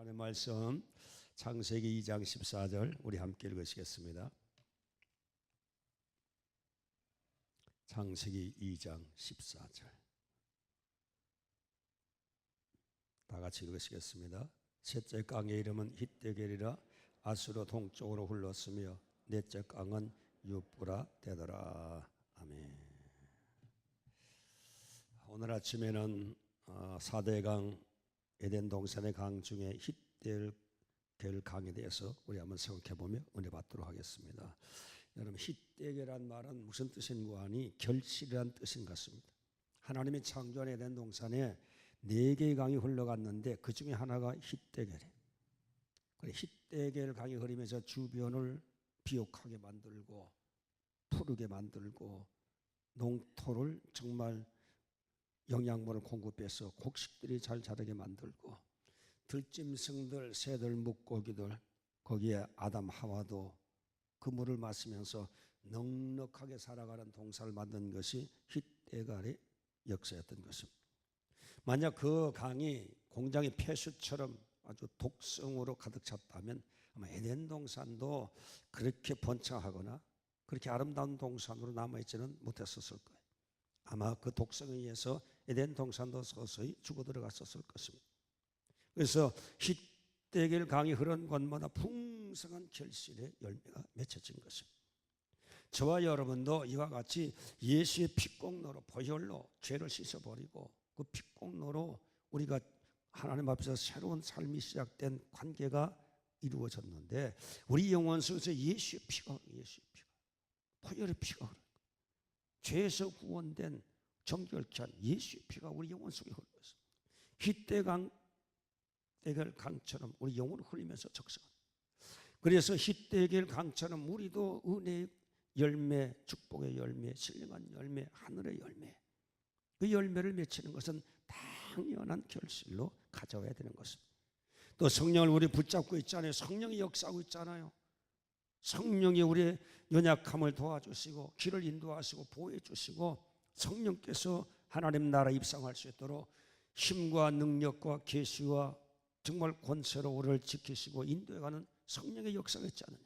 하나님의 말씀 창세기 2장 14절 우리 함께 읽으시겠습니다. 창세기 2장 14절 다 같이 읽으시겠습니다. 셋째 강의 이름은 힛데겔이라 아수르 동쪽으로 흘렀으며 넷째 강은 유프라 되더라. 아멘. 오늘 아침에는 4대강 에덴 동산의 강 중에 힛데겔 강에 대해서 우리 한번 생각해보며 은혜 받도록 하겠습니다. 여러분, 힛데겔이란 말은 무슨 뜻인가 하니 결실이란 뜻인 것 같습니다. 하나님이 창조한 에덴 동산에 4개의 강이 흘러갔는데 그 중에 하나가 힛데겔이에요. 힛데겔 강이 흐르면서 주변을 비옥하게 만들고 푸르게 만들고 농토를 정말 영양분을 공급해서 곡식들이 잘 자라게 만들고 들짐승들, 새들, 물고기들 거기에 아담 하와도 그 물을 마시면서 넉넉하게 살아가는 동산을 만든 것이 힛데겔의 역사였던 것입니다. 만약 그 강이 공장의 폐수처럼 아주 독성으로 가득 찼다면 아마 에덴 동산도 그렇게 번창하거나 그렇게 아름다운 동산으로 남아있지는 못했었을 거예요. 아마 그 독성에 의해서 에덴 동산도 서서히 죽어 들어갔었을 것입니다. 그래서 힛데겔 강이 흐른 곳마다 풍성한 결실의 열매가 맺혀진 것입니다. 저와 여러분도 이와 같이 예수의 피공로로 보혈로 죄를 씻어버리고 그 피공로로 우리가 하나님 앞에서 새로운 삶이 시작된 관계가 이루어졌는데 우리 영혼 속에서 예수의 피가 보혈의 피가 흐르는 거예요. 죄에서 구원된 정결케 한 예수의 피가 우리 영혼 속에 흘렀습니다. 힛데겔 강처럼 우리 영혼을 흘리면서 적성합니다. 그래서 힛데겔 강처럼 우리도 은혜의 열매, 축복의 열매, 신령한 열매, 하늘의 열매, 그 열매를 맺히는 것은 당연한 결실로 가져와야 되는 것입니다. 또 성령을 우리 붙잡고 있잖아요. 성령이 역사하고 있잖아요. 성령이 우리의 연약함을 도와주시고 길을 인도하시고 보호해 주시고 성령께서 하나님 나라 입성할 수 있도록 힘과 능력과 계시와 정말 권세로 우리를 지키시고 인도해가는 성령의 역사가 있지 않느냐.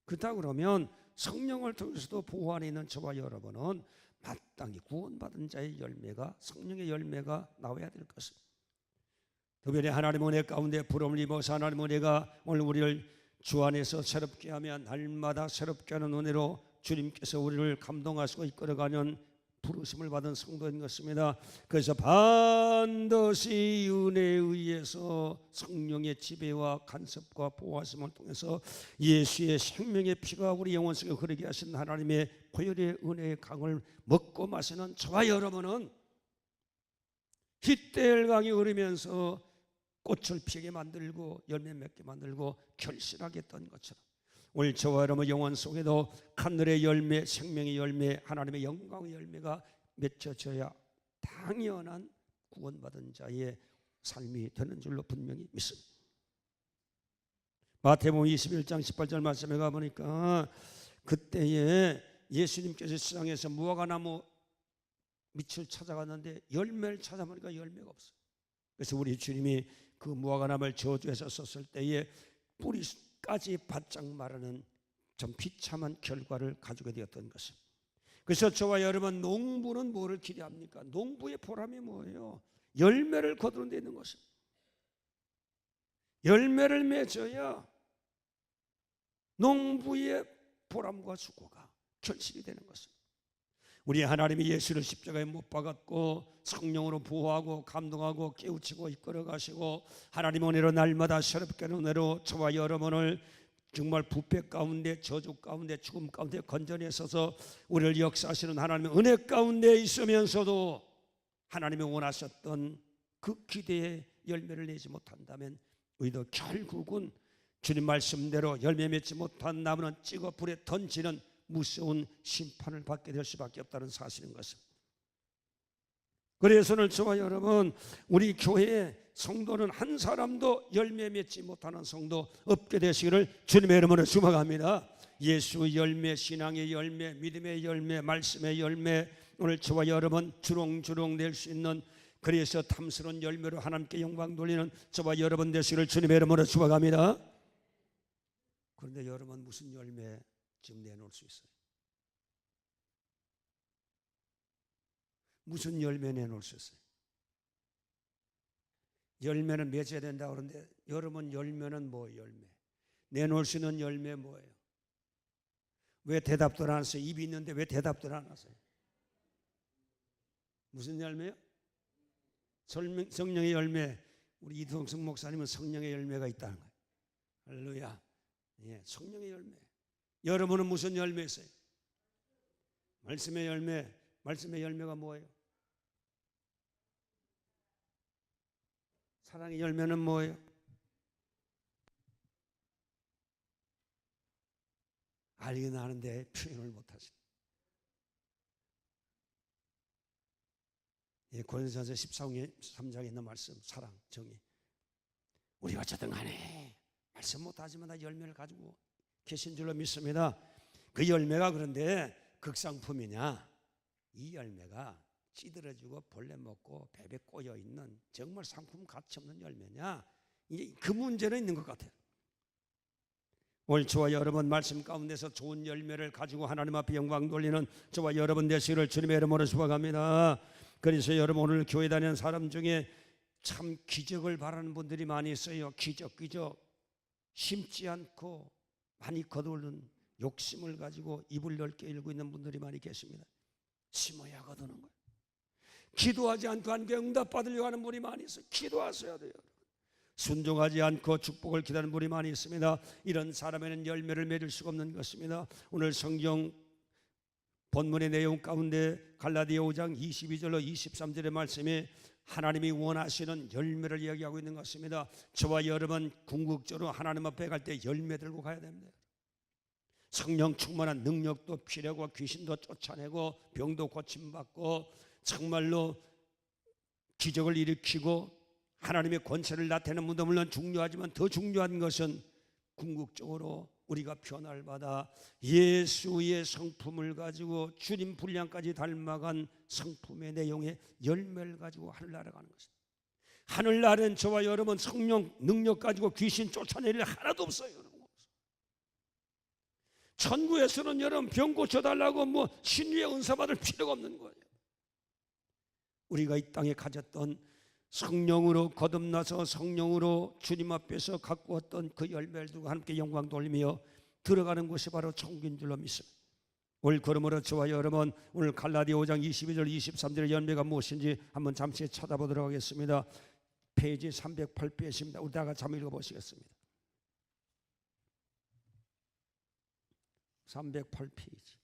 그렇다 그러면 성령을 통해서도 보호 안에 있는 저와 여러분은 마땅히 구원받은 자의 열매가 성령의 열매가 나와야 될 것입니다. 특별히 하나님 은혜 가운데 부름을 입어서 하나님 은혜가 오늘 우리를 주 안에서 새롭게 하며 날마다 새롭게 하는 은혜로 주님께서 우리를 감동하시고 이끌어가는 부르심을 받은 성도인 것입니다. 그래서 반드시 은혜에 의해서 성령의 지배와 간섭과 보호하심을 통해서 예수의 생명의 피가 우리 영혼 속에 흐르게 하신 하나님의 보혈의 은혜의 강을 먹고 마시는 저와 여러분은 힛데겔 강이 흐르면서 꽃을 피게 만들고 열매 맺게 만들고 결실하게 했던 것처럼 오늘 저와 여러분 영혼 속에도 하늘의 열매, 생명의 열매, 하나님의 영광의 열매가 맺혀져야 당연한 구원받은 자의 삶이 되는 줄로 분명히 믿습니다. 마태복음 21장 18절 말씀에 가보니까 그때에 예수님께서 시장에서 무화과나무 밑을 찾아갔는데 열매를 찾아보니까 열매가 없어요. 그래서 우리 주님이 그 무화과나무를 저주해서 썼을 때에 뿌리까지 바짝 마르는 좀 비참한 결과를 가지게 되었던 것입니다. 그래서 저와 여러분 농부는 뭐를 기대합니까? 농부의 보람이 뭐예요? 열매를 거두는 데 있는 것입니다. 열매를 맺어야 농부의 보람과 수고가 결실이 되는 것입니다. 우리 하나님이 예수를 십자가에 못 박았고 성령으로 보호하고 감동하고 깨우치고 이끌어가시고 하나님 은혜로 날마다 새롭게 하는 은혜로 저와 여러분을 정말 부패 가운데 저주 가운데 죽음 가운데 건져내셔서 우리를 역사하시는 하나님의 은혜 가운데 있으면서도 하나님이 원하셨던 그 기대의 열매를 내지 못한다면 우리도 결국은 주님 말씀대로 열매 맺지 못한 나무는 찍어 불에 던지는 무서운 심판을 받게 될 수밖에 없다는 사실인 것입니다. 그래서 오늘 저와 여러분 우리 교회에 성도는 한 사람도 열매 맺지 못하는 성도 없게 되시기를 주님의 이름으로 축원합니다. 예수의 열매, 신앙의 열매, 믿음의 열매, 말씀의 열매 오늘 저와 여러분 주렁주렁 낼 수 있는 그래서 탐스러운 열매로 하나님께 영광 돌리는 저와 여러분 되시기를 주님의 이름으로 축원합니다. 그런데 여러분 무슨 열매 지금 내놓을 수 있어요? 무슨 열매 내놓을 수 있어요? 열매는 맺어야 된다고 그러는데 여러분 열매는 뭐 열매? 내놓을 수 있는 열매 뭐예요? 왜 대답도 안 하세요? 입이 있는데 왜 대답도 안 하세요? 무슨 열매요? 성령의 열매. 우리 이동성 목사님은 성령의 열매가 있다는 거예요. 할렐루야. 예, 성령의 열매. 여러분은 무슨 열매 있어요? 말씀의 열매. 말씀의 열매가 뭐예요? 사랑의 열매는 뭐예요? 알긴 아는데 표현을 못하시네. 예, 고린도전서 13장에 있는 말씀, 사랑, 정의. 우리 어쨌든 간에 말씀 못하지만 다 열매를 가지고 계신 줄로 믿습니다. 그 열매가 그런데 극상품이냐? 이 열매가 찌들어지고 벌레 먹고 뱀에 꼬여 있는 정말 상품 가치 없는 열매냐? 이제 그 문제는 있는 것 같아요. 오늘 저와 여러분 말씀 가운데서 좋은 열매를 가지고 하나님 앞에 영광 돌리는 저와 여러분 되시기를 주님의 이름으로 축원합니다. 그래서 여러분 오늘 교회 다니는 사람 중에 참 기적을 바라는 분들이 많이 있어요. 기적 심지 않고 많이 거두는 욕심을 가지고 입을 넓게 열고 있는 분들이 많이 계십니다. 심어야 거두는 거예요. 기도하지 않고 하나님께 응답받으려고 하는 분이 많이 있어요. 기도하셔야 돼요. 순종하지 않고 축복을 기다리는 분이 많이 있습니다. 이런 사람에는 열매를 맺을 수가 없는 것입니다. 오늘 성경 본문의 내용 가운데 갈라디아 5장 22절로 23절의 말씀에 하나님이 원하시는 열매를 이야기하고 있는 것입니다. 저와 여러분 궁극적으로 하나님 앞에 갈 때 열매 들고 가야 됩니다. 성령 충만한 능력도 필요하고 귀신도 쫓아내고 병도 고침받고 정말로 기적을 일으키고 하나님의 권세를 나타내는 분도 물론 중요하지만 더 중요한 것은 궁극적으로 우리가 변화를 받아 예수의 성품을 가지고 주님 분량까지 닮아간 성품의 내용의 열매를 가지고 하늘나라 가는 것입니다. 하늘나라는 저와 여러분 성령 능력 가지고 귀신 쫓아낼 일 하나도 없어요. 여러분. 천국에서는 여러분 병 고쳐달라고 뭐 신유의 은사 받을 필요가 없는 거예요. 우리가 이 땅에 가졌던 성령으로 거듭나서 성령으로 주님 앞에서 갖고 왔던 그 열매를 두고 함께 영광 돌리며 들어가는 곳이 바로 천국인 줄로 믿습니다. 오늘 그러므로 저와 여러분 오늘 갈라디아 5장 22절 23절의 열매가 무엇인지 한번 잠시 찾아보도록 하겠습니다. 페이지 308페이지입니다. 우리 다 같이 한번 읽어보시겠습니다. 308페이지.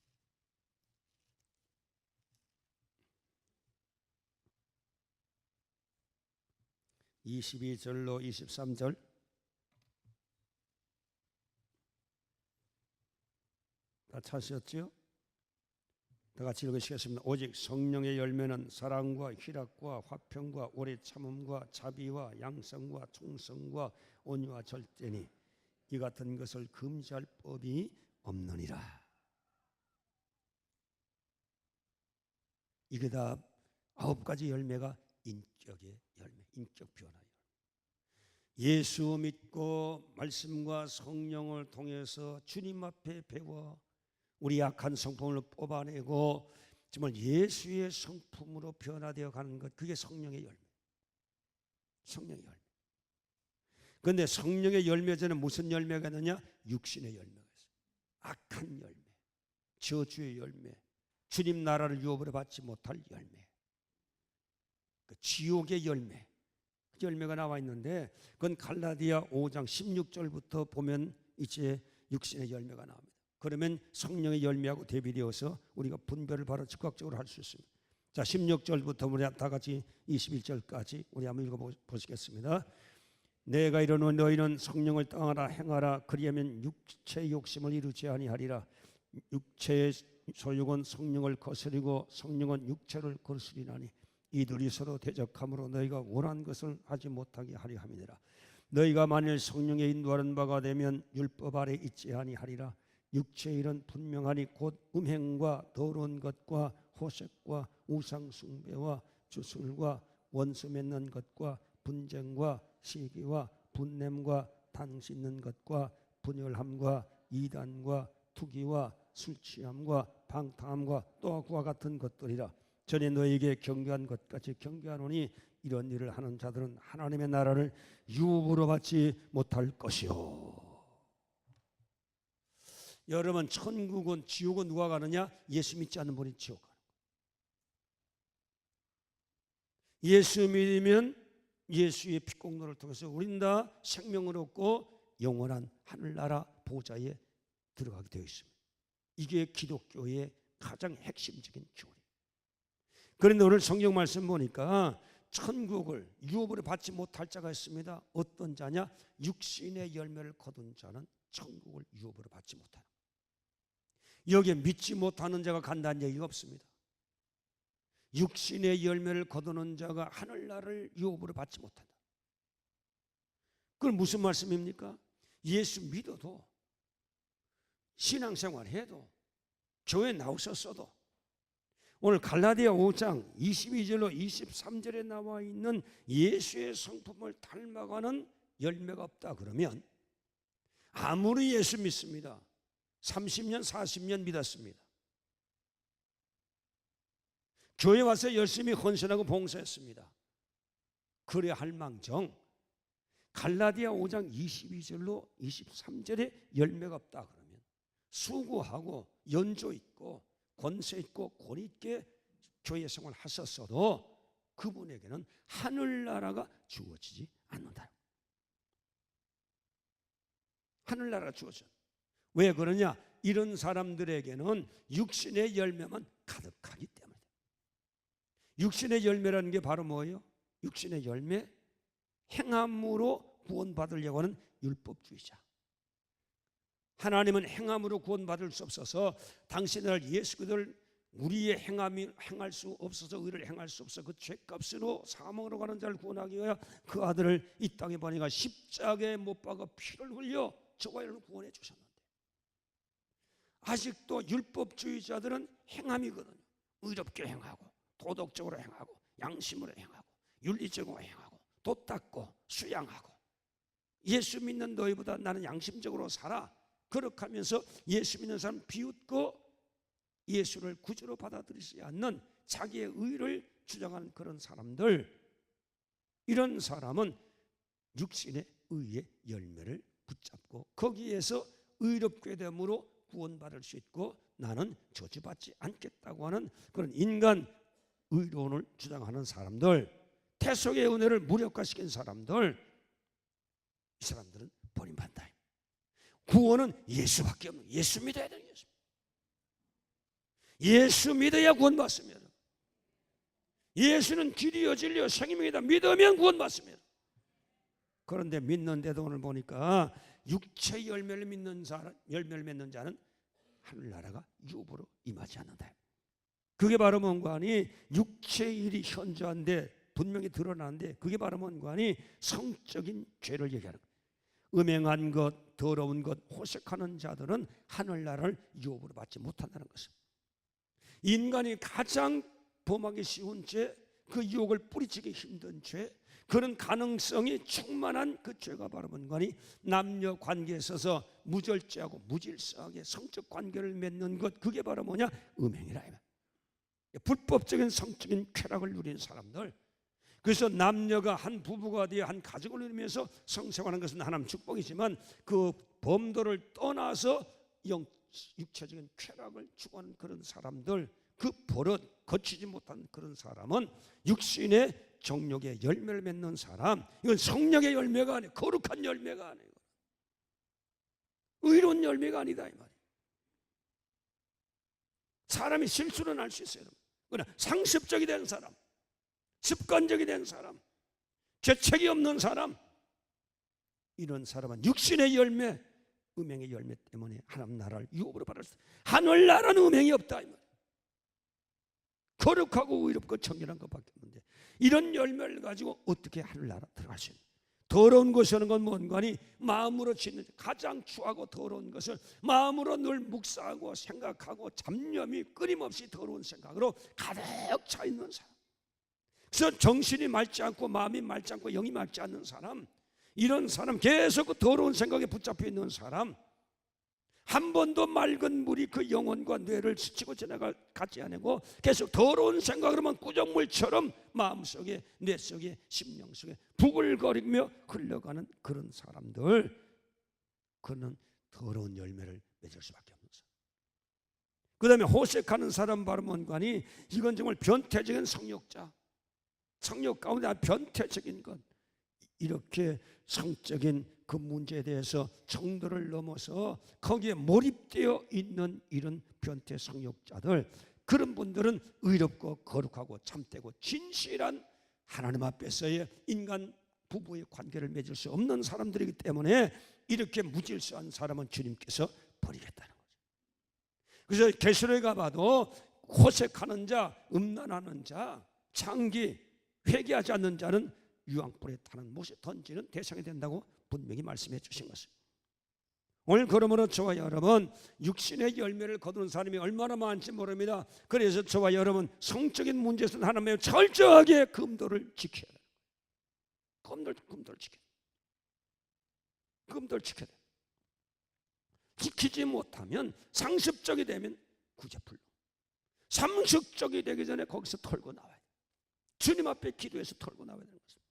(22절로 23절) 다 찾으셨죠? 다 같이 읽으시겠습니다. 오직 성령의 열매는 사랑과 희락과 화평과 오래 참음과 자비와 양성과 충성과 온유와 절제니 이 같은 것을 금지할 법이 없느니라. 이게 다 9가지 열매가 인격의 열매, 인격 변화. 예수 믿고 말씀과 성령을 통해서 주님 앞에 배워 우리 약한 성품을 뽑아내고 정말 예수의 성품으로 변화되어 가는 것, 그게 성령의 열매. 성령의 열매. 그런데 성령의 열매 전에 무슨 열매가 있느냐? 육신의 열매가 있어요. 악한 열매, 저주의 열매, 주님 나라를 유업으로 받지 못할 열매, 그 지옥의 열매, 그 열매가 나와 있는데 그건 갈라디아 5장 16절부터 보면 이제 육신의 열매가 나옵니다. 그러면 성령의 열매하고 대비되어서 우리가 분별을 바로 즉각적으로 할 수 있습니다. 자, 16절부터 우리 다 같이 21절까지 우리 한번 읽어보시겠습니다. 내가 이르노니 너희는 성령을 따라 행하라. 그리하면 육체의 욕심을 이루지 아니하리라. 육체의 소욕은 성령을 거스리고 성령은 육체를 거스리나니 이들이 서로 대적함으로 너희가 원한 것을 하지 못하게 하려 함이니라. 너희가 만일 성령의 인도하는 바가 되면 율법 아래 있지 아니하리라. 육체의 일은 분명하니 곧 음행과 더러운 것과 호색과 우상 숭배와 주술과 원수 맺는 것과 분쟁과 시기와 분냄과 단 씻는 것과 분열함과 이단과 투기와 술취함과 방탕함과 또 그와 같은 것들이라. 전에 너에게 경계한 것까지 경계하노니 이런 일을 하는 자들은 하나님의 나라를 유업으로 받지 못할 것이요. 여러분, 천국은 지옥은 누가 가느냐? 예수 믿지 않는 분이 지옥 가는 거예요. 예수 믿으면 예수의 피공로를 통해서 우린 다 생명을 얻고 영원한 하늘나라 보좌에 들어가게 되어 있습니다. 이게 기독교의 가장 핵심적인 교리. 그런데 오늘 성경 말씀 보니까 천국을 유업으로 받지 못할 자가 있습니다. 어떤 자냐? 육신의 열매를 거둔 자는 천국을 유업으로 받지 못하는. 여기에 믿지 못하는 자가 간다는 얘기가 없습니다. 육신의 열매를 거두는 자가 하늘나라를 유업으로 받지 못한다. 그건 무슨 말씀입니까? 예수 믿어도 신앙생활 해도 교회 나오셨어도 오늘 갈라디아 5장 22절로 23절에 나와 있는 예수의 성품을 닮아가는 열매가 없다 그러면 아무리 예수 믿습니다. 30년 40년 믿었습니다. 교회 와서 열심히 헌신하고 봉사했습니다. 그래 할 망정 갈라디아 5장 22절로 23절에 열매가 없다 그러면 수고하고 연조 있고 권세 있고 권 있게 교회 생활 하셨어도 그분에게는 하늘나라가 주어지지 않는다. 하늘나라가 주어져. 왜 그러냐? 이런 사람들에게는 육신의 열매만 가득하기 때문에. 육신의 열매라는 게 바로 뭐예요? 육신의 열매, 행함으로 구원받으려고 하는 율법주의자. 하나님은 행함으로 구원받을 수 없어서 당신을 예수 그리스도를 우리의 행함이 행할 수 없어서 의를 행할 수 없어 그 죄값으로 사망으로 가는 자를 구원하기 위하여 그 아들을 이 땅에 보내가 십자가에 못 박아 피를 흘려 저와 여러분을 구원해 주셨는데 아직도 율법주의자들은 행함이거든요. 의롭게 행하고 도덕적으로 행하고 양심으로 행하고 윤리적으로 행하고 도 닦고 수양하고 예수 믿는 너희보다 나는 양심적으로 살아. 그렇게 하면서 예수 믿는 사람 비웃고 예수를 구주로 받아들이지 않는 자기의 의를 주장하는 그런 사람들, 이런 사람은 육신의 의의 열매를 붙잡고 거기에서 의롭게 됨으로 구원받을 수 있고 나는 저주받지 않겠다고 하는 그런 인간 의로움을 주장하는 사람들, 태속의 은혜를 무력화시킨 사람들, 이 사람들은 버림받는다. 구원은 예수밖에 없는, 예수 믿어야 되는 예수. 예수 믿어야 구원받습니다. 예수는 길이요 진리요 생명이다. 믿으면 구원받습니다. 그런데 믿는데도 오늘 보니까 육체 열매를 믿는 사람, 열매를 맺는 자는 하늘나라가 유업으로 임하지 않는다. 그게 바로 뭔가 하니 육체의 일이 현저한데 분명히 드러나는데 그게 바로 뭔가 하니 성적인 죄를 얘기하는 거예요. 음행한 것, 더러운 것, 호색하는 자들은 하늘나라를 유업으로 받지 못한다는 것입니다. 인간이 가장 범하기 쉬운 죄, 그 유혹을 뿌리치기 힘든 죄, 그런 가능성이 충만한 그 죄가 바로 뭔가니 남녀 관계에 있어서 무절제하고 무질서하게 성적 관계를 맺는 것, 그게 바로 뭐냐? 음행이라. 불법적인 성적인 쾌락을 누리는 사람들. 그래서 남녀가 한 부부가 되어 한 가족을 이루면서 성생활하는 것은 하나님 축복이지만 그 범도를 떠나서 육체적인 쾌락을 추구하는 그런 사람들, 그 버릇 거치지 못한 그런 사람은 육신의 정욕의 열매를 맺는 사람, 이건 성령의 열매가 아니에요. 거룩한 열매가 아니에요. 의로운 열매가 아니다 이 말이에요. 사람이 실수는 할 수 있어요. 그러나 상습적이 된 사람, 습관적이 된 사람, 죄책이 없는 사람, 이런 사람은 육신의 열매, 음행의 열매 때문에 하나님 나라를 유업으로 받을 수 있어요. 하늘나라는 음행이 없다 이 말이에요. 거룩하고 의롭고 청결한 것밖에 없는데 이런 열매를 가지고 어떻게 하늘나라 들어갈 수 있는? 더러운 것이 하는 건 뭔가니 마음으로 짓는, 가장 추하고 더러운 것을 마음으로 늘 묵상하고 생각하고 잡념이 끊임없이 더러운 생각으로 가득 차 있는 사람, 그래서 정신이 맑지 않고 마음이 맑지 않고 영이 맑지 않는 사람, 이런 사람, 계속 그 더러운 생각에 붙잡혀 있는 사람, 한 번도 맑은 물이 그 영혼과 뇌를 스치고 지나가지 않고 계속 더러운 생각으로만 꾸정물처럼 마음속에, 뇌 속에, 심령 속에 부글거리며 흘러가는 그런 사람들, 그는 더러운 열매를 맺을 수밖에 없는 사람. 그 다음에 호색하는 사람 바로 뭔가니, 이건 정말 변태적인 성욕자, 성욕 가운데 변태적인 것, 이렇게 성적인 그 문제에 대해서 정도를 넘어서 거기에 몰입되어 있는 이런 변태 성욕자들, 그런 분들은 의롭고 거룩하고 참되고 진실한 하나님 앞에서의 인간 부부의 관계를 맺을 수 없는 사람들이기 때문에 이렇게 무질서한 사람은 주님께서 버리겠다는 거죠. 그래서 계시록에 가봐도 호색하는 자, 음란하는 자, 창기, 회개하지 않는 자는 유황불에 타는 못에 던지는 대상이 된다고 분명히 말씀해 주신 것입니다. 오늘 그러므로 저와 여러분, 육신의 열매를 거두는 사람이 얼마나 많은지 모릅니다. 그래서 저와 여러분, 성적인 문제에서는 하나님의 철저하게 금도를 지켜야 돼요. 금도를 지켜야 돼요. 금도를 지켜야 돼요. 지키지 못하면 상습적이 되면 구제불능, 상습적이 되기 전에 거기서 털고 나와야 돼요. 주님 앞에 기도해서 털고 나와야 되는 것입니다.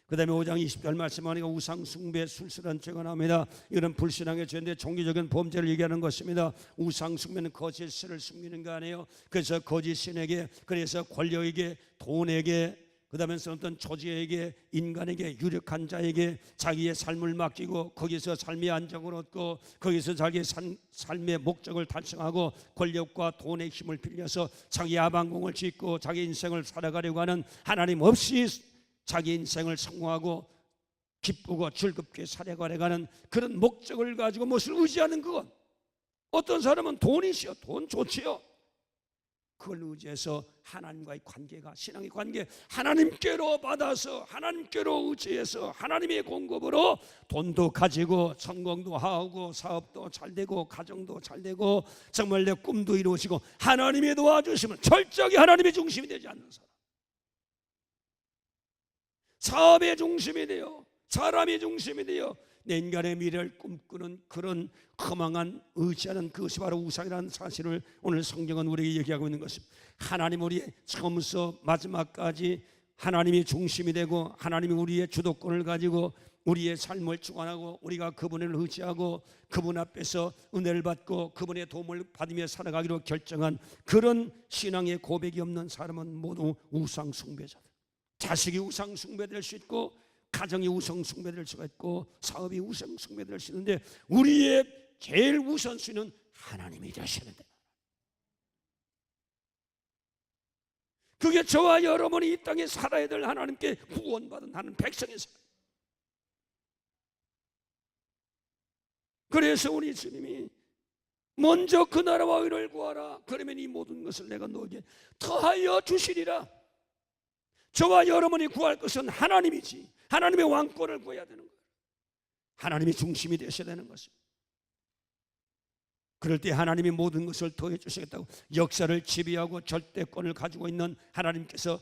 그 다음에 5장 20절 말씀하니까 우상 숭배, 술술한 죄가 나옵니다. 이런 불신앙의 죄인데 종교적인 범죄를 얘기하는 것입니다. 우상 숭배는 거짓 신을 숨기는 거 아니에요. 그래서 거짓 신에게, 그래서 권력에게, 돈에게, 그 다음에 어떤 조직에게, 인간에게, 유력한 자에게 자기의 삶을 맡기고 거기서 삶의 안정을 얻고 거기서 자기의 삶의 목적을 달성하고 권력과 돈의 힘을 빌려서 자기 야방공을 짓고 자기 인생을 살아가려고 하는, 하나님 없이 자기 인생을 성공하고 기쁘고 즐겁게 살아가려고 하는 그런 목적을 가지고 무엇을 의지하는 것. 어떤 사람은 돈이시요, 돈 좋지요. 그걸 의지해서 하나님과의 관계가, 신앙의 관계, 하나님께로 받아서 하나님께로 의지해서 하나님의 공급으로 돈도 가지고 성공도 하고 사업도 잘 되고 가정도 잘 되고 정말 내 꿈도 이루어지고 하나님의 도와주시면 철저하게 하나님의 중심이 되지 않는 사람, 사업의 중심이 되어 사람의 중심이 되어 내 인간의 미래를 꿈꾸는 그런 허망한 의지하는 그것이 바로 우상이라는 사실을 오늘 성경은 우리에게 얘기하고 있는 것입니다. 하나님, 우리의 처음부터 마지막까지 하나님이 중심이 되고 하나님이 우리의 주도권을 가지고 우리의 삶을 주관하고 우리가 그분을 의지하고 그분 앞에서 은혜를 받고 그분의 도움을 받으며 살아가기로 결정한 그런 신앙의 고백이 없는 사람은 모두 우상 숭배자들. 자식이 우상 숭배될 수 있고 가정이 우상 숭배될 수가 있고 사업이 우상 숭배될 수 있는데 우리의 제일 우선순위는 하나님이 되셔야 된다. 그게 저와 여러분이 이 땅에 살아야 될 하나님께 구원받은 하나님 백성의 삶. 그래서 우리 주님이 먼저 그 나라와 의를 구하라. 그러면 이 모든 것을 내가 너에게 더하여 주시리라. 저와 여러분이 구할 것은 하나님이지, 하나님의 왕권을 구해야 되는 거예요. 하나님이 중심이 되셔야 되는 것입니다. 그럴 때 하나님이 모든 것을 더해 주시겠다고 역사를 지배하고 절대권을 가지고 있는 하나님께서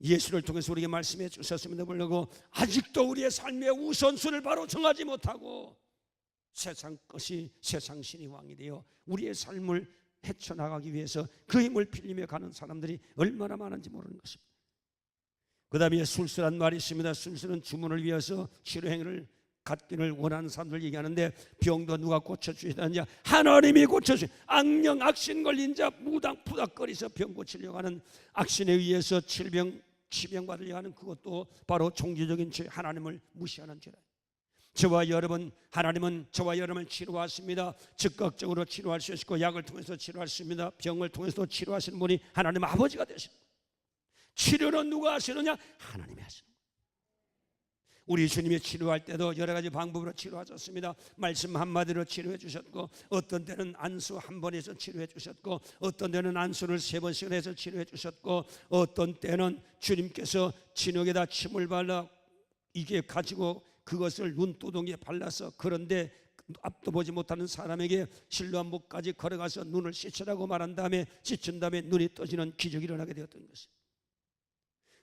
예수를 통해서 우리에게 말씀해 주셨음에도 불구하고 아직도 우리의 삶의 우선순위를 바로 정하지 못하고 세상 것이, 세상 신이 왕이 되어 우리의 삶을 헤쳐나가기 위해서 그 힘을 빌리며 가는 사람들이 얼마나 많은지 모르는 것입니다. 그 다음에 술수란 말이 있습니다. 술수는 주문을 위해서 치료행위를 갖기를 원하는 사람들 얘기하는데 병도 누가 고쳐주시느냐? 하나님이 고쳐주시. 악령, 악신 걸린 자 무당푸닥거리서 병 고치려고 하는 악신에 의해서 치병받으려고 하는 그것도 바로 종교적인 죄, 하나님을 무시하는 죄다. 저와 여러분, 하나님은 저와 여러분을 치료하십니다. 즉각적으로 치료할 수 있고 약을 통해서 치료하십니다. 병을 통해서 치료하시는 분이 하나님 아버지가 되십니다. 치료는 누가 하시느냐? 하나님이 하십니다. 우리 주님이 치료할 때도 여러 가지 방법으로 치료하셨습니다. 말씀 한마디로 치료해 주셨고 어떤 때는 안수 한 번 해서 치료해 주셨고 어떤 때는 안수를 3번씩 해서 치료해 주셨고 어떤 때는 주님께서 진흙에다 침을 발라 이게 가지고 그것을 눈두덩이에 발라서 그런데 앞도 보지 못하는 사람에게 실로암목까지 걸어가서 눈을 씻으라고 말한 다음에 씻은 다음에 눈이 떠지는 기적이 일어나게 되었던 것입니다.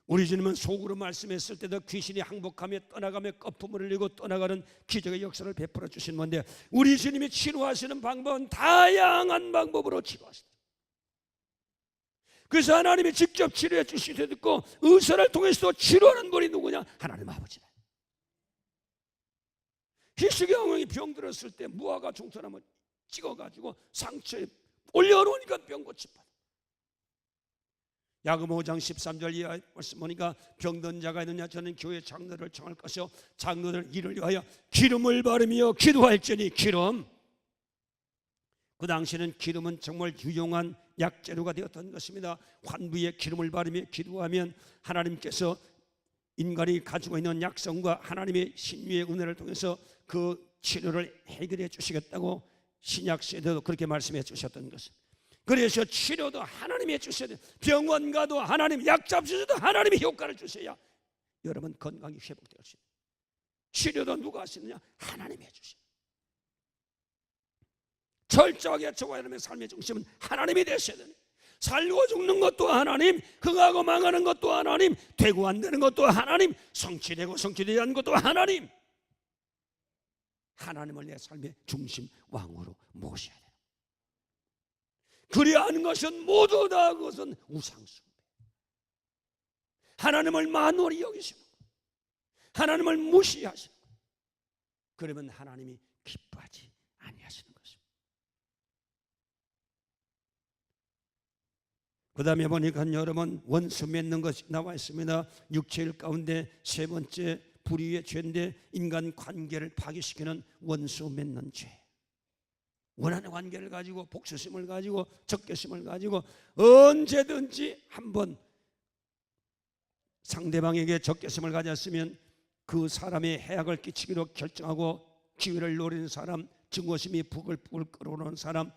우리 주님은 속으로 말씀했을 때도 귀신이 항복하며 떠나가며 거품을 흘리고 떠나가는 기적의 역사를 베풀어 주신 건데, 우리 주님이 치료하시는 방법은 다양한 방법으로 치료하시다. 그래서 하나님이 직접 치료해 주시되 듣고 의사를 통해서 치료하는 분이 누구냐? 하나님 아버지다. 히스기야 병들었을 때 무화과 중천함을 찍어가지고 상처에 올려놓으니까 병 고침 받아. 야고보 5장 13절 이하의 말씀 보니까 병든 자가 있느냐 저는 교회 장로를 청할 것이요 장로들 이를 위하여 기름을 바르며 기도할지니. 기름, 그 당시에는 기름은 정말 유용한 약재료가 되었던 것입니다. 환부에 기름을 바르며 기도하면 하나님께서 인간이 가지고 있는 약성과 하나님의 신유의 은혜를 통해서 그 치료를 해결해 주시겠다고 신약 시대도 그렇게 말씀해 주셨던 것입니다. 그래서 치료도 하나님이 해주셔야 돼요. 병원 가도 하나님, 약 잡수셔도 하나님이 효과를 주셔야 여러분 건강이 회복될 수 있어요. 치료도 누가 하시느냐? 하나님이 해주셔요. 철저하게 저와 여러분의 삶의 중심은 하나님이 되셔야 돼요. 살고 죽는 것도 하나님, 흥하고 망하는 것도 하나님, 되고 안 되는 것도 하나님, 성취되고 성취되지 않는 것도 하나님. 하나님을 내 삶의 중심 왕으로 모셔야 돼요. 그래야 하는 것은 모두 다 그것은 우상숭배. 하나님을 만월히 여기시는 것, 하나님을 무시하시는 것, 그러면 하나님이 기뻐하지 아니하시는 것입니다. 그 다음에 보니까 여러분 원수 맺는 것이 나와 있습니다. 육체일 가운데 세 번째 불의의 죄인데 인간 관계를 파괴시키는 원수 맺는 죄. 원하는 관계를 가지고 복수심을 가지고 적개심을 가지고 언제든지 한번 상대방에게 적개심을 가졌으면 그 사람의 해악을 끼치기로 결정하고 기회를 노리는 사람, 증오심이 부글부글 끓어오르는 사람,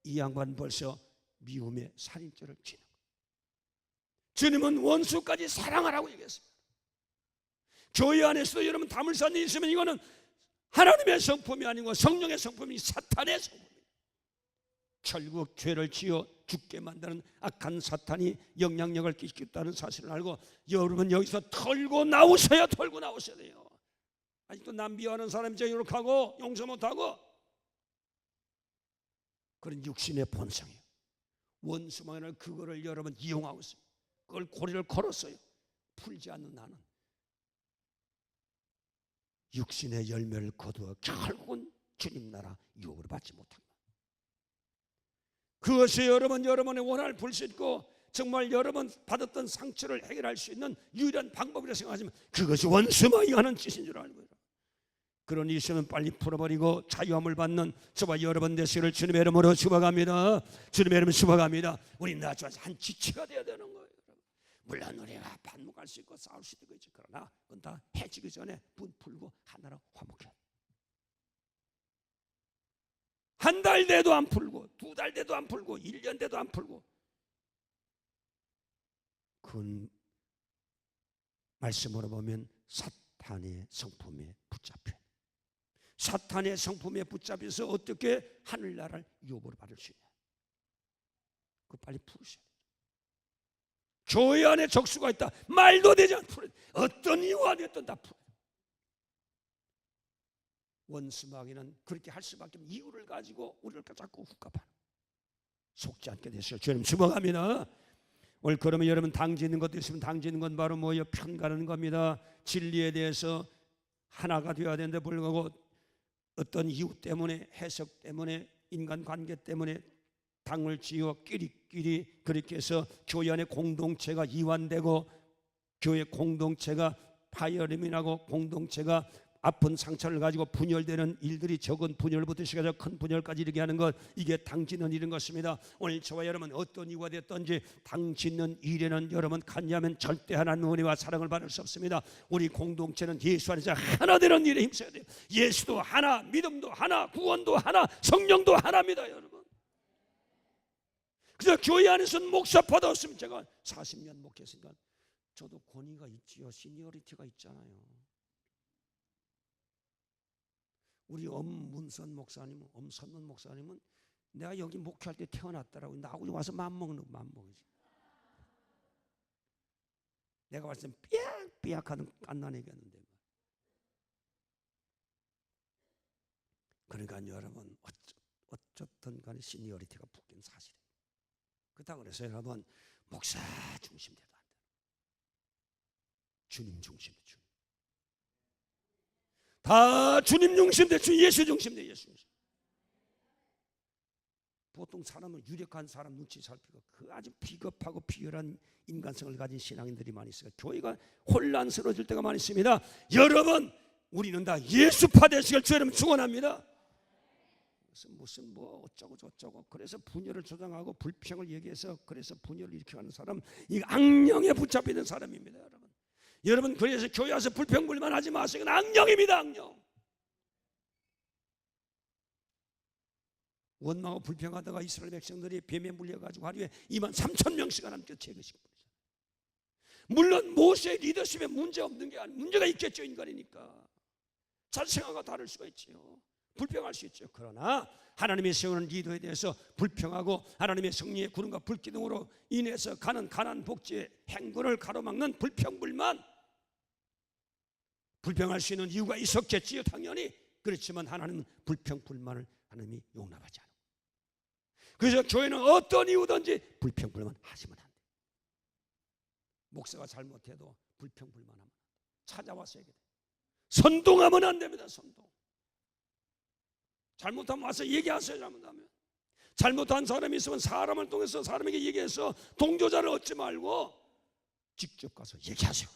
이 양반 벌써 미움의 살인죄를 지는 거예요. 주님은 원수까지 사랑하라고 얘기했습니다. 교회 안에서도 여러분 담을산 일이 있으면 이거는 하나님의 성품이 아니고 성령의 성품이 사탄의 성품입니다. 결국 죄를 지어 죽게 만드는 악한 사탄이 영향력을 끼치겠다는 사실을 알고 여러분 여기서 털고 나오셔야 돼요. 아직도 남 미워하는 사람이 이렇게 하고 용서 못하고 그런 육신의 본성이에요. 원수만을 그거를 여러분 이용하고 있어요. 그걸 고리를 걸었어요. 풀지 않는 나는 육신의 열매를 거두어 결국은 주님 나라 유업을 받지 못합니다. 그것이 여러분의 원한을 풀 수 있고 정말 여러분 받았던 상처를 해결할 수 있는 유일한 방법이라고 생각하지만 그것이 원수마이 하는 짓인 줄 알고요. 그런 이슈는 빨리 풀어버리고 자유함을 받는 저와 여러분 되시기를 주님의 이름으로 축복합니다. 주님의 이름으로 축복합니다. 우리 나중에 한 지체가 되어야 되는 거예요. 물론 우리가 반목할 수 있고 싸울 수도 있지. 그러나 그건 다 해지기 전에 분 풀고 하나로 화목해야 돼. 한 달 돼도 안 풀고 2달 돼도 안 풀고 1년 돼도 안 풀고 그건 말씀으로 보면 사탄의 성품에 붙잡혀 사탄의 성품에 붙잡혀서 어떻게 하늘나라를 유업으로 받을 수 있냐. 그거 빨리 풀으셔야 돼요. 교회 안에 적수가 있다. 말도 되지 않고 풀어야 돼. 어떤 이유가 됐든 다 풀어야 돼. 원수마귀는 그렇게 할 수밖에 없는 이유를 가지고 우리를 자꾸 훅갑하는 속지 않게 되시오. 주님 축복합니다. 오늘 그러면 여러분 당지는 것도 있으면 당지는 건 바로 뭐예요? 편가르는 겁니다. 진리에 대해서 하나가 되어야 되는데 불구하고 어떤 이유 때문에 해석 때문에 인간관계 때문에 당을 지어 끼리끼리 그렇게 해서 교회 안에 공동체가 이완되고 교회 공동체가 파열음이 나고 공동체가 아픈 상처를 가지고 분열되는 일들이 적은 분열부터 시작해서 큰 분열까지 이르게 하는 것, 이게 당짓는 일인 것입니다. 오늘 저와 여러분 어떤 이유가 됐든지 당짓는 일에는 여러분 갔냐면 절대 하나님의 은혜와 사랑을 받을 수 없습니다. 우리 공동체는 예수 안에서 하나 되는 일에 힘써야 돼요. 예수도 하나, 믿음도 하나, 구원도 하나, 성령도 하나입니다. 여러분 그래서 교회 안에서는 목사 받았으면 제가 40년 목회했으니까 저도 권위가 있지요. 시니어리티가 있잖아요. 우리 엄문선 목사님, 엄선문 목사님은 내가 여기 목회할 때 태어났다라고 나하고 와서 맘먹는 맘먹이지. 내가 봤을 때 삐약하던 깐난애기였는데. 그러니까 여러분 어쨌든 간에 시니어리티가 붙긴 사실이에요. 그렇다고 그래서 여러분 목사 중심대도 안 돼요. 주님 중심대, 주님. 다 주님 중심대, 예수 중심대, 예수 중심. 보통 사람은 유력한 사람 눈치 살피고 그 아주 비겁하고 비열한 인간성을 가진 신앙인들이 많이 있어요. 교회가 혼란스러워질 때가 많이 있습니다. 여러분 우리는 다 예수파 되시길 주 여러분 축원합니다. 무슨 뭐 어쩌고 저쩌고 그래서 분열을 조장하고 불평을 얘기해서 그래서 분열을 일으켜가는 사람, 이 악령에 붙잡히는 사람입니다. 여러분 그래서 교회 와서 불평불만하지 마세요. 이건 악령입니다. 악령. 원망하고 불평하다가 이스라엘 백성들이 뱀에 물려가지고 하루에 23,000명씩 하나님께 제거시키고, 물론 모세의 리더십에 문제 없는 게 아니고 문제가 있겠죠. 인간이니까 자기 생각과 다를 수가 있죠. 불평할 수 있죠. 그러나 하나님의 세우는 리더에 대해서 불평하고 하나님의 성령의 구름과 불기둥으로 인해서 가는 가난 복지의 행군을 가로막는 불평불만, 불평할 수 있는 이유가 있었겠지요. 당연히. 그렇지만 하나님은 불평불만을 하나님이 용납하지 않아요. 그래서 교회는 어떤 이유든지 불평불만 하시면 안 돼요. 목사가 잘못해도 불평불만하면 찾아와서 얘기해요. 선동하면 안 됩니다. 선동. 잘못하면 와서 얘기하세요. 잘못하면. 잘못한 사람이 있으면 사람을 통해서 사람에게 얘기해서 동조자를 얻지 말고 직접 가서 얘기하세요.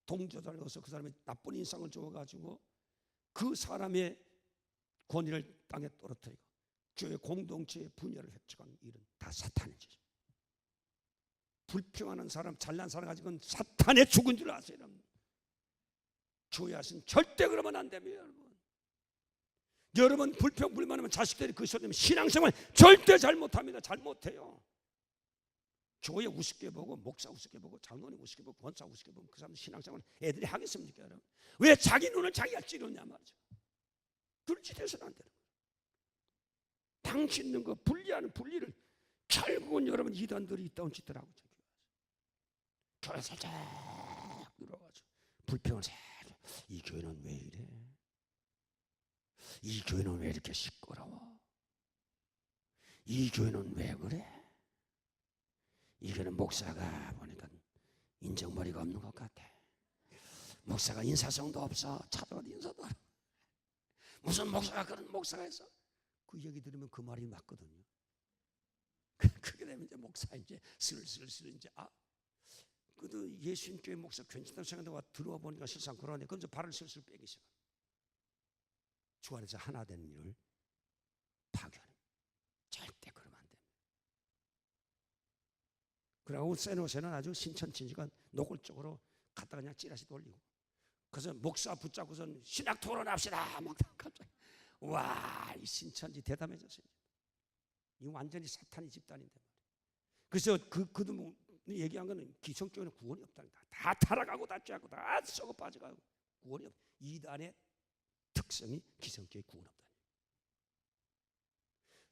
동조자를 얻어서 그 사람의 나쁜 인상을 줘가지고 그 사람의 권위를 땅에 떨어뜨리고 교회 공동체의 분열을 획득하는 일은 다 사탄의 짓이죠. 불평하는 사람, 잘난 사람 가지고는 사탄의 죽은 줄 아세요. 여러분. 교회 하신 절대 그러면 안 됩니다. 여러분. 여러분 불평불만하면 자식들이 그 소리 때문에 신앙생활 절대 잘못합니다. 잘못해요. 교회 우습게 보고 목사 우습게 보고 장로님 우습게 보고 권사 우습게 보고 그 사람 신앙생활 애들이 하겠습니까? 여러분? 왜 자기 눈을 자기가 찌르냐 말이죠. 그렇지 돼서는 안 되는 거예요. 당신 있는 거 분리하는 분리를 결국은 여러분 이단들이 이따운 짓들 하고 교회 살짝 늘어가지고 불평을 살짝, 이 교회는 왜 이래? 이 교회는 왜 이렇게 시끄러워? 이 교회는 왜 그래? 이 교회는 목사가 보니까 인정머리가 없는 것 같아. 목사가 인사성도 없어. 찾아와도 인사도 안 해. 무슨 목사가 그런 목사가 있어? 그 얘기 들으면 그 말이 맞거든요. 그렇게 되면 이제 목사 이제 슬슬 이제 그래도 예수님교회 목사 괜찮다고 생각하다가 들어와 보니까 실상 그러네. 그럼 이제 발을 슬슬 빼기 시작. 주 안에서 하나 되는 일을 파괴하는. 절대 그러면 안 됩니다. 그러고 세노세는 아주 신천지가 노골적으로 갖다가 그냥 찌라시 돌리고, 그래서 목사 붙잡고선 신학 토론합시다. 막 갑자기 와, 이 신천지 대담해졌어요. 이 완전히 사탄의 집단인데. 그래서 그도 얘기한 거는 기성교회는 구원이 없다는 거다. 다 타락하고 다 쬐고 다 썩어 빠져가고 구원이 없다. 이단의 특성이 기성교회 구원 없다.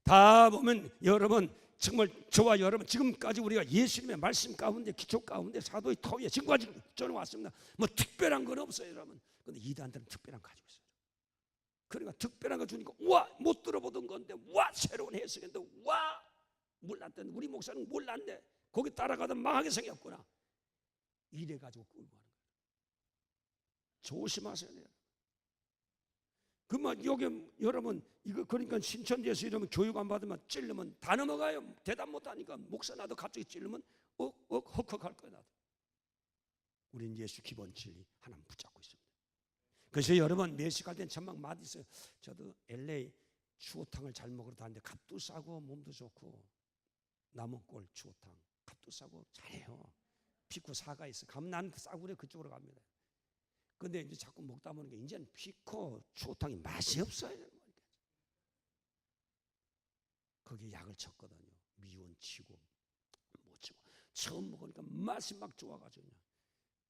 다 보면 여러분 정말 저와 여러분 지금까지 우리가 예수님의 말씀 가운데 기초 가운데 사도의 터위에 지금까지 저는 왔습니다. 뭐 특별한 건 없어요, 여러분. 근데 이단들은 특별한 거 가지고 있어요. 그러니까 특별한 거 주니까 와, 못 들어보던 건데 와, 새로운 해석인데 와, 몰랐던 우리 목사는 몰랐네. 거기 따라가다 망하게 생겼구나. 이래 가지고 끌고 가는 거예요. 조심하셔야 돼요. 그만 여기 여러분 이거 그러니까 신천지에서 이러면 교육 안 받으면 찔르면 다 넘어가요. 대답 못 하니까 목사 나도 갑자기 찔르면 헉헉할 거야. 나도. 우리는 예수 기본 진리 하나님 붙잡고 있습니다. 그래서 여러분 매식할 땐 천막 맛 있어요. 저도 LA 추어탕을 잘 먹으러 다니는데 값도 싸고 몸도 좋고 남원골 추어탕 값도 싸고 잘해요. 피코 사가 있어. 가면 난 싸구려 그쪽으로 갑니다. 근데 이제 자꾸 먹다 보니까 이제는 피코 추어탕이 맛이 없어요. 거기에 약을 쳤거든요. 미원 치고 못 치고 처음 먹으니까 맛이 막 좋아가지고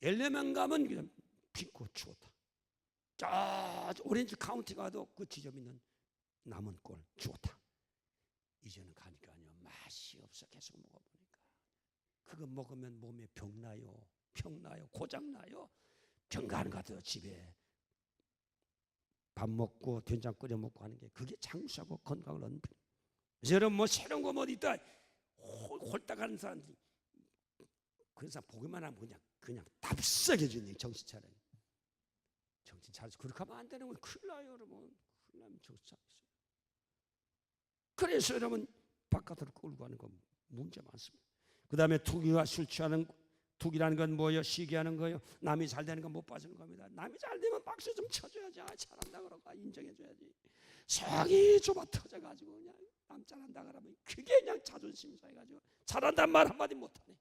LA만 가면 그냥 피코 추어탕. 저 오렌지 카운티 가도 그 지점 있는 남원골 추어탕. 이제는 가니까요 맛이 없어. 계속 먹어보니까 그거 먹으면 몸에 병나요, 고장나요. 병 가는 것 같아요. 집에 밥 먹고 된장 끓여 먹고 하는 게 그게 장수하고 건강을 얻는 병. 그래서 여러분 뭐 새로운 거 뭐 있다 홀딱 하는 사람들이 그런 사람 보기만 하면 그냥 답석해지네. 정신 차려. 정신 차려서 그렇게 하면 안 되는 거예요. 큰일 나요 여러분. 큰일 나면 정신 차리세요. 그래서 여러분 바깥으로 끌고 가는 건 문제 많습니다. 그 다음에 투기와 술 취하는 투기라는 건 뭐예요? 시기하는 거예요. 남이 잘 되는 건 못 봐주는 겁니다. 남이 잘 되면 박수 좀 쳐줘야지. 잘한다 그러고 인정해줘야지. 속이 좁아 터져가지고 그냥 남 잘한다 그러면 그게 그냥 자존심 상해가지고 잘한다는 말 한마디 못하네.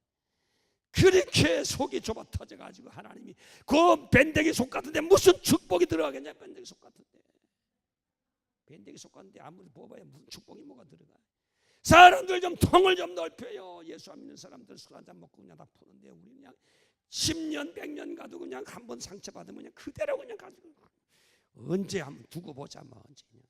그렇게 속이 좁아 터져가지고 하나님이 그 밴댕이 속 같은데 무슨 축복이 들어가겠냐. 밴댕이 속 같은데 밴댕이 속 같은데 아무리 뽑아야 무슨 축복이 뭐가 들어가. 사람들 좀 통을 좀 넓혀요. 예수 안 믿는 사람들 술 한잔 먹고 그냥 다 푸는데 우리 그냥 10년 100년 가도 그냥 한 번 상처받으면 그냥 그대로 그냥 가지고 언제 한번 두고 보자 뭐 언제 그냥.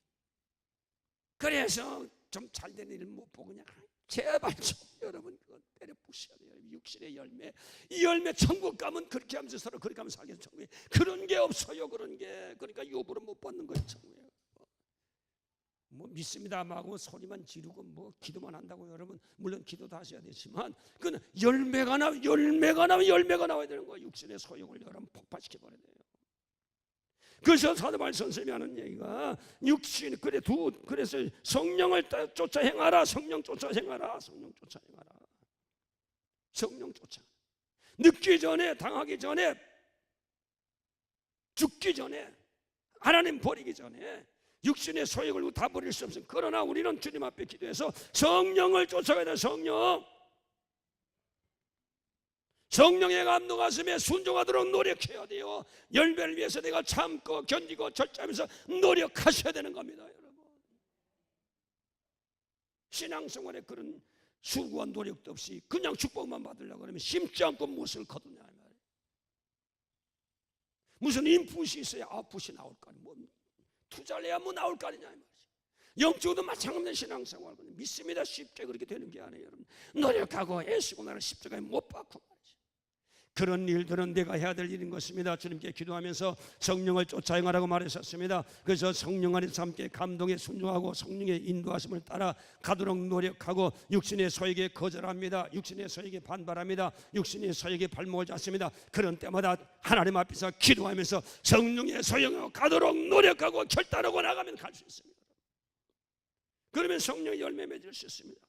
그래서 좀 잘되는 일 못 보고 그냥 제발 좀 여러분 그거 때려 부셔야 돼요. 육신의 열매, 이 열매 천국 가면 그렇게 하면서 서로 그렇게 하면서 살게 천국에 그런 게 없어요. 그런 게 그러니까 요구를 못 받는 거예요. 천국에. 뭐 믿습니다 하고 소리만 지르고 뭐 기도만 한다고 여러분 물론 기도도 하셔야 되지만 그건 열매가 나와야 되는 거예요. 육신의 소욕을 여러분 폭발시켜 버려야 돼요. 그래서 사도바울 선생님이 하는 얘기가 육신 그래서 성령을 쫓아 행하라. 성령 쫓아 행하라. 성령 쫓아 행하라. 성령 쫓아 늦기 전에 당하기 전에 죽기 전에 하나님 버리기 전에 육신의 소욕을 다 버릴 수 없습니다. 그러나 우리는 주님 앞에 기도해서 성령을 쫓아가야 돼. 성령의 감동하심에 순종하도록 노력해야 돼요. 열매를 위해서 내가 참고 견디고 절제하면서 노력하셔야 되는 겁니다. 여러분 신앙생활에 그런 수고와 노력도 없이 그냥 축복만 받으려고 그러면 심지 않고 무엇을 거두냐 말이에요. 무슨 인풋이 있어야 아웃풋이 나올 거 아니에요. 뭐 투자를 해야 뭐 나올 거 아니냐 말이죠. 영적으로도 마찬가지인 신앙생활 믿습니다. 쉽게 그렇게 되는 게 아니에요. 여러분 노력하고 애쓰고 나를 십자가에 못 박고 말이죠. 그런 일들은 내가 해야 될 일인 것입니다. 주님께 기도하면서 성령을 쫓아 행하라고 말하셨습니다. 그래서 성령 안에서 함께 감동에 순종하고 성령의 인도하심을 따라 가도록 노력하고 육신의 소욕에 거절합니다. 육신의 소욕에 반발합니다. 육신의 소욕에 발목을 잡습니다. 그런 때마다 하나님 앞에서 기도하면서 성령의 소욕에 가도록 노력하고 결단하고 나가면 갈 수 있습니다. 그러면 성령의 열매 맺을 수 있습니다.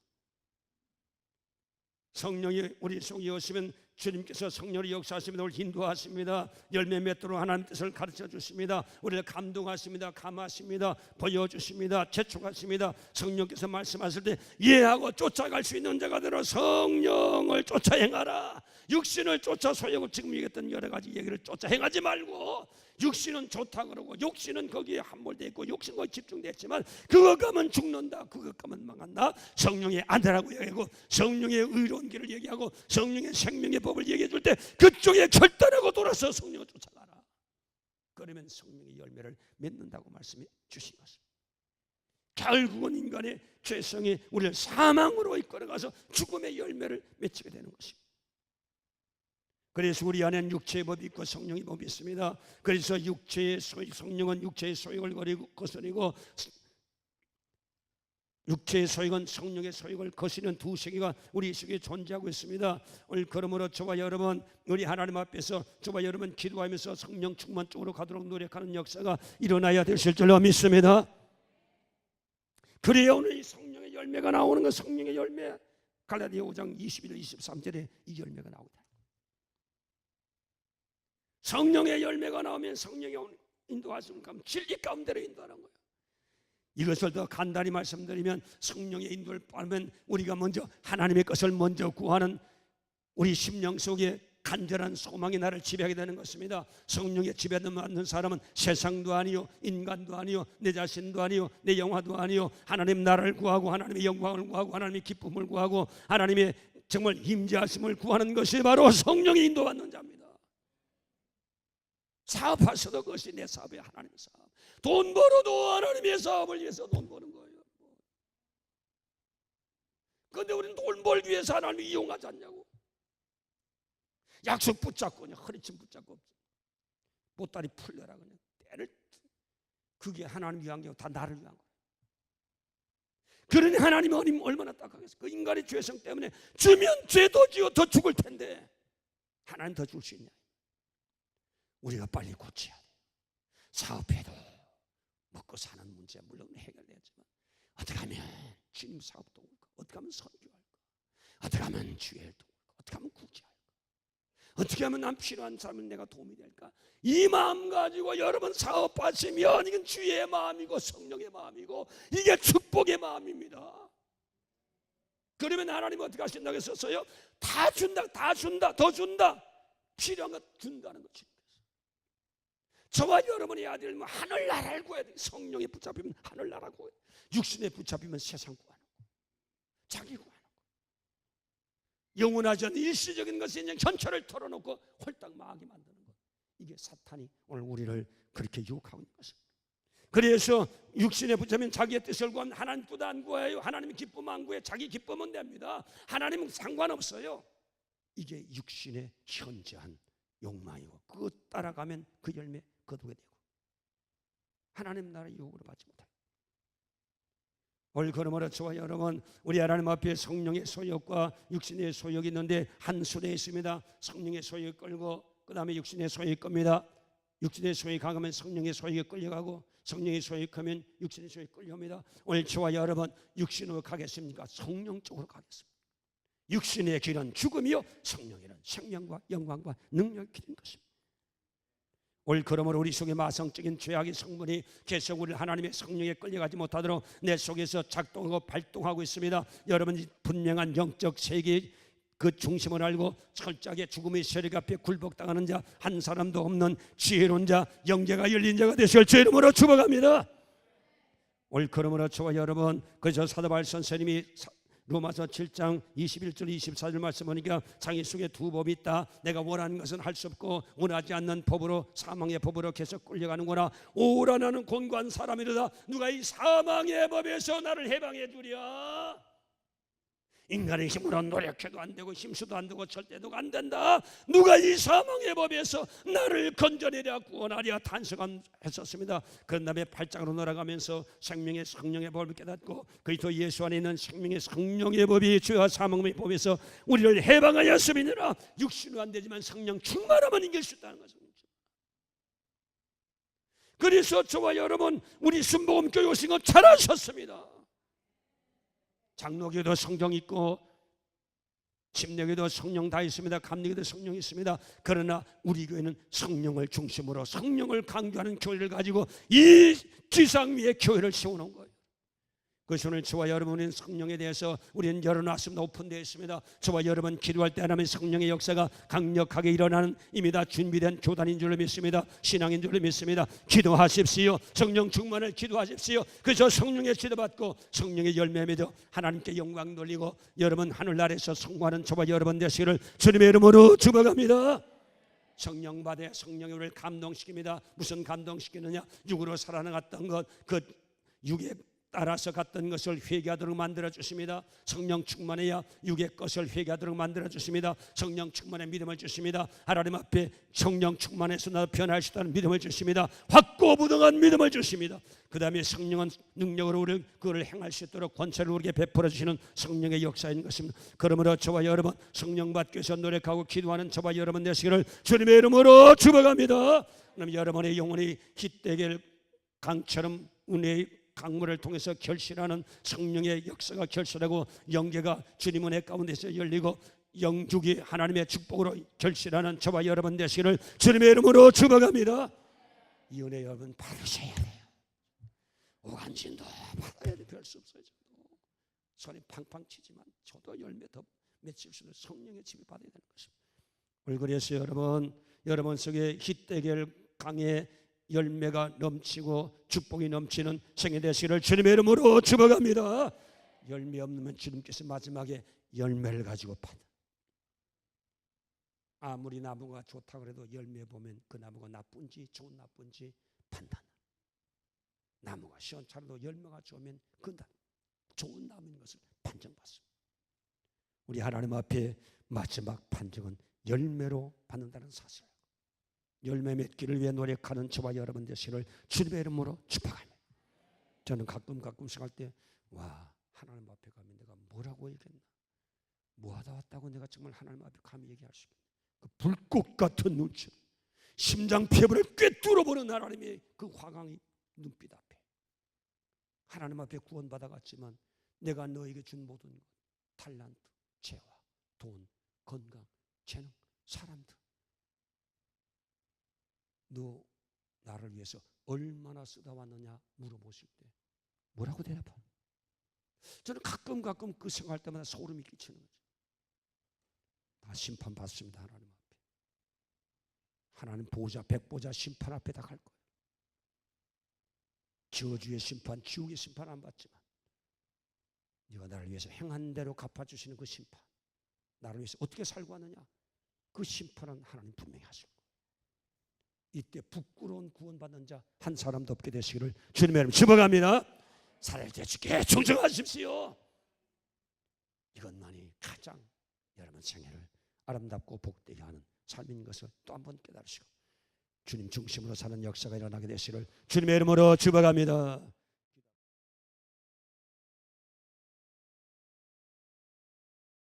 성령이 우리 속에 오시면 주님께서 성령을 역사하십니다. 우리를 인도하십니다. 열매 맺도록 하나님 뜻을 가르쳐 주십니다. 우리를 감동하십니다. 감하십니다. 보여주십니다. 재촉하십니다. 성령께서 말씀하실 때 이해하고 쫓아갈 수 있는 자가 되어 성령을 쫓아 행하라. 육신을 쫓아 소욕을 지금 얘기했던 여러 가지 얘기를 쫓아 행하지 말고 육신은 좋다 그러고 육신은 거기에 함몰되어 있고 육신 거기에 집중되어 있지만 그거 가면 죽는다. 그거 가면 망한다. 성령의 아들하고 얘기하고 성령의 의로운 길을 얘기하고 성령의 생명의 법을 얘기해 줄 때 그쪽에 결단하고 돌아서 성령을 쫓아가라. 그러면 성령의 열매를 맺는다고 말씀해 주신 것입니다. 결국은 인간의 죄성이 우리를 사망으로 이끌어가서 죽음의 열매를 맺게 되는 것입니다. 그래서 우리 안에는 육체의 법이 있고 성령의 법이 있습니다. 그래서 성령은 육체의 소욕을 거스리고 육체의 소욕은 성령의 소욕을 거스리는 두 세계가 우리 속에 존재하고 있습니다. 오늘 그러므로 저와 여러분 우리 하나님 앞에서 저와 여러분 기도하면서 성령 충만 쪽으로 가도록 노력하는 역사가 일어나야 되실 줄로 믿습니다. 그래야 오늘 이 성령의 열매가 나오는 건 성령의 열매. 갈라디아 5장 21절 23절에 이 열매가 나오다. 성령의 열매가 나오면 성령의 인도하시는 가면 진리 가운데로 인도하는 거예요. 이것을 더 간단히 말씀드리면 성령의 인도를 받으면 우리가 먼저 하나님의 것을 먼저 구하는 우리 심령 속에 간절한 소망이 나를 지배하게 되는 것입니다. 성령의 지배받는 사람은 세상도 아니요 인간도 아니요 내 자신도 아니요 내 영화도 아니요 하나님 나라를 구하고 하나님의 영광을 구하고 하나님의 기쁨을 구하고 하나님의 정말 임재하심을 구하는 것이 바로 성령의 인도받는 자입니다. 사업하셔도 그것이 내 사업이 하나님의 사업. 돈 벌어도 하나님의 사업을 위해서 돈 버는 거예요. 그런데 우리는 돈 벌기 위해서 하나님을 이용하지 않냐고. 약속 붙잡고 그냥 허리춤 붙잡고 보따리 풀려라 그냥 때를. 그게 하나님 위한 게 다 나를 위한 거예요. 그러니 하나님은 얼마나 딱하겠어요. 그 인간의 죄성 때문에 주면 죄도 지어 더 죽을 텐데 하나님 더 줄 수 있냐. 우리가 빨리 고쳐야 돼요. 사업해도 먹고 사는 문제 물론 해결되지만 어떻게 하면 주님 사업도 올까, 어떻게 하면 선교할까, 어떻게 하면 주일도 올까, 어떻게 하면 구제할까, 어떻게 하면 난 필요한 사람은 내가 도움이 될까. 이 마음 가지고 여러분 사업하시면 이건 주의 마음이고 성령의 마음이고 이게 축복의 마음입니다. 그러면 하나님은 어떻게 하신다고 했었어요? 다 준다, 다 준다, 더 준다. 필요한 것 준다는 거지. 저와 여러분의 아들 하늘나라를 구해야 돼. 성령에 붙잡히면 하늘나라 구해. 육신에 붙잡히면 세상 구하는 거, 자기 구하는 거. 영원하지 않는 일시적인 것에 그냥 현철을 털어놓고 홀딱 망하게 만드는 것. 이게 사탄이 오늘 우리를 그렇게 유혹하고 있는 것입니다. 그래서 육신에 붙잡히면 자기의 뜻을 구하면 하나님 뜻 안 구해요. 하나님의 기쁨 안 구해. 자기 기쁨은 됩니다. 하나님은 상관없어요. 이게 육신의 현저한 욕망이고 그거 따라가면 그 열매 거두게 되고 하나님 나라의 유혹을 받지 못해요. 오늘 그러므로 저와 여러분 우리 하나님 앞에 성령의 소욕과 육신의 소욕이 있는데 한 손에 있습니다. 성령의 소욕이 끌고 그 다음에 육신의 소욕이 끕니다. 육신의 소욕이 강하면 성령의 소욕이 끌려가고 성령의 소욕이 크면 육신의 소욕이 끌려옵니다. 오늘 저와 여러분 육신으로 가겠습니까? 성령 쪽으로 가겠습니다. 육신의 길은 죽음이요 성령의 생명과 영광과 능력이 길인 것입니다. 오늘 그러므로 우리 속에 마성적인 죄악의 성분이 계속 우리를 하나님의 성령에 끌려가지 못하도록 내 속에서 작동하고 발동하고 있습니다. 여러분이 분명한 영적 세계의 그 중심을 알고 철저하게 죽음의 세력 앞에 굴복당하는 자 한 사람도 없는 지혜로운 자, 영계가 열린 자가 되실 주 이름으로 축복합니다. 오늘 그러므로 저와 여러분 그저 사도 바울 선생님이 로마서 7장 21절 24절 말씀하니까 자기 속에 두 법이 있다. 내가 원하는 것은 할 수 없고 원하지 않는 법으로 사망의 법으로 계속 끌려가는구나. 오라 나는 곤고한 사람이로다. 누가 이 사망의 법에서 나를 해방해 주랴. 인간의 힘으로 노력해도 안 되고 힘수도 안 되고 절대도 안 된다. 누가 이 사망의 법에서 나를 건져내랴 구원하랴 탄식했었습니다. 그런 다음에 팔짱으로 놀아가면서 생명의 성령의 법을 깨닫고 그리스도 예수 안에 있는 생명의 성령의 법이 죄와 사망의 법에서 우리를 해방하였음이니라. 육신은 안 되지만 성령 충만하면 이길 수 있다는 것입니다. 그래서 저와 여러분 우리 순복음 교회 오신 건 잘하셨습니다. 장로교도 성경 있고 침례교도 성령 다 있습니다. 감리교도 성령 있습니다. 그러나 우리 교회는 성령을 중심으로 성령을 강조하는 교회를 가지고 이 지상 위에 교회를 세워놓은 거예요. 그래서 오늘 저와 여러분은 성령에 대해서 우리는 열어놨습니다. 오픈되어 있습니다. 저와 여러분 기도할 때 하나님의 성령의 역사가 강력하게 일어나는 이미 다 준비된 교단인 줄로 믿습니다. 신앙인 줄로 믿습니다. 기도하십시오. 성령 충만을 기도하십시오. 그래서 성령의 지도받고 성령의 열매 맺어 하나님께 영광 돌리고 여러분 하늘나라에서 성공하는 저와 여러분 되시기를 주님의 이름으로 축복합니다. 성령 받아 성령이 우리를 감동시킵니다. 무슨 감동시키느냐? 육으로 살아나갔던 것, 그 육에 따라서 갔던 것을 회개하도록 만들어 주십니다. 성령 충만해야 육의 것을 회개하도록 만들어 주십니다. 성령 충만의 믿음을 주십니다. 하나님 앞에 성령 충만해서 나도 변할 수 있다는 믿음을 주십니다. 확고부동한 믿음을 주십니다. 그 다음에 성령은 능력으로 우리 그를 행할 수 있도록 권세를 우리에게 베풀어 주시는 성령의 역사인 것입니다. 그러므로 저와 여러분 성령 받기 위해서 노력하고 기도하는 저와 여러분 되시기를 주님의 이름으로 축복합니다. 그럼 여러분의 영혼이 깃대길 강처럼 은혜의 강물을 통해서 결실하는 성령의 역사가 결실하고 영계가 주님 은혜 가운데서 열리고 영죽이 하나님의 축복으로 결실하는 저와 여러분 되시기를 주님의 이름으로 축복합니다. 이 은혜 여러분 받으셔야 돼요. 오간진도 받아야 돼. 별 수 없어요. 손이 팡팡 치지만 저도 열매 더 맺힐 수 있는 성령의 집을 받아야 되는 것입니다. 그래서 여러분 속에 깃대결 강에 열매가 넘치고 축복이 넘치는 생애 되시기를 주님의 이름으로 축복합니다. 열매 없으면 주님께서 마지막에 열매를 가지고 판다. 아무리 나무가 좋다고 해도 열매 보면 그 나무가 나쁜지 좋은 나쁜지 판단. 나무가 시원찮아도 열매가 좋으면 그 좋은 나무인 것을 판정받습니다. 우리 하나님 앞에 마지막 판정은 열매로 받는다는 사실, 열매 맺기를 위해 노력하는 저와 여러분 되시기를 주님의 이름으로 축복합니다. 저는 가끔씩 할 때 와, 하나님 앞에 가면 내가 뭐라고 얘기했나, 뭐하다 왔다고 내가 정말 하나님 앞에 감히 얘기할 수 있겠나. 그 불꽃 같은 눈치, 심장 폐부를 꿰뚫어보는 하나님의 그 화강이 눈빛 앞에 하나님 앞에 구원받아갔지만 내가 너에게 준 모든 것, talent, 재화, 돈, 건강, 재능, 사람들, 너 나를 위해서 얼마나 쓰다 왔느냐 물어보실 때 뭐라고 대답하나? 저는 가끔 그 생각할 때마다 소름이 끼치는 거죠. 다 심판받습니다. 하나님 앞에. 하나님 보좌, 백보좌 심판 앞에 다 갈 거예요. 저주의 심판, 지옥의 심판 안 받지만 네가 나를 위해서 행한 대로 갚아주시는 그 심판, 나를 위해서 어떻게 살고 왔느냐, 그 심판은 하나님 분명히 하실 거예요. 이때 부끄러운 구원받는 자 한 사람도 없게 되시기를 주님의 이름 축복합니다. 살아갈 때 주께 충성하십시오. 이것만이 가장 여러분 생애를 아름답고 복되게 하는 삶인 것을 또 한 번 깨달으시고 주님 중심으로 사는 역사가 일어나게 되시기를 주님의 이름으로 축복합니다.